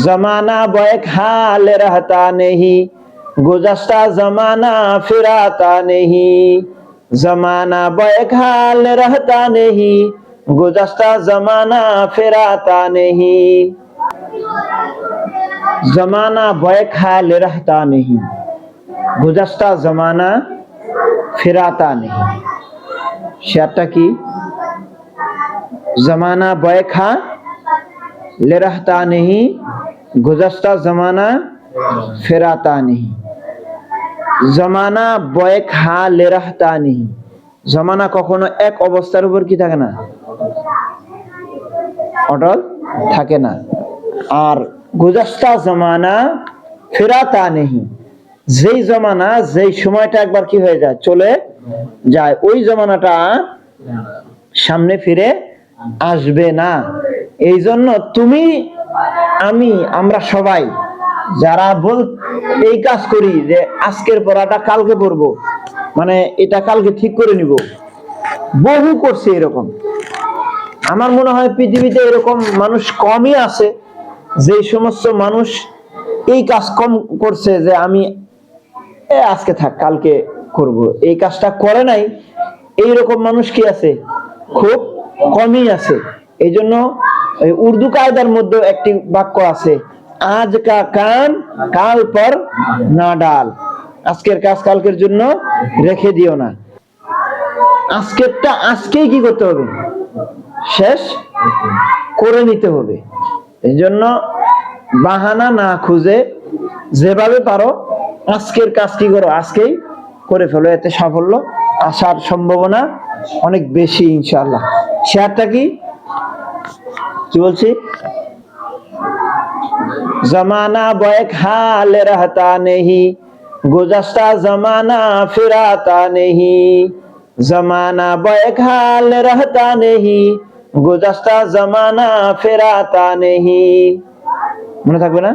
जमाना बैक हाल रहता नहीं, गुज़श्ता जमाना फिर आता नहीं। जमाना बैक हाल रहता नहीं, गुज़श्ता जमाना फिर आता नहीं। जमाना बैक हाल रहता नहीं, गुज़श्ता जमाना फिर आता नहीं। शेरটা কি? जमाना बैक हाल रहता नहीं, गुज़श्ता जमाना फिर आता नहीं। जमाना बैक हाल रहता नहीं, जमाना কখনো এক অবস্থার উপর কি থাকে না, অটল থাকে না। আর গুজস্তা জমানা ফেরাতা নেহি, যেই জমানা যেই সময়টা একবার কি হয়ে যায়, চলে যায়, ওই জমানাটা সামনে ফিরে আসবে না। এই জন্য তুমি, আমি, আমরা সবাই যারা এই কাজ করি যে আজকের পড়াটা কালকে পড়বো, মানে এটা কালকে ঠিক করে নিব, বহু করছে এরকম। আমার মনে হয় পৃথিবীতে এরকম মানুষ কমই আছে, যে সমস্ত মানুষ এই কাজ কম করছে যে আমি আজকে থাক কালকে করব, এই কাজটা করে নাই, এইরকম মানুষ কি আছে? খুব কমই আছে। এই জন্য উর্দু কায়দার মধ্যে একটি বাক্য আছে, আজ কা কাম কাল পর না ডাল। আজকের কাজ কালকের জন্য রেখে দিও না, আজকেরটা আজকেই কি করতে হবে? শেষ করে নিতে হবে। এই জন্য বাহানা না খুঁজে যেভাবে পারো আজকের কাজ কি করো, আজকেই করে ফেলো, এতে সাফল্য আসার সম্ভাবনা অনেক বেশি ইনশাআল্লাহ। শেয়ারটা কি বলছি? जमाना बैक हाल रहता नहीं, गुज़श्ता जमाना फिर आता नहीं। जमाना बैक हाल रहता नहीं, गुज़श्ता जमाना फिर आता नहीं। মনে থাকবে না?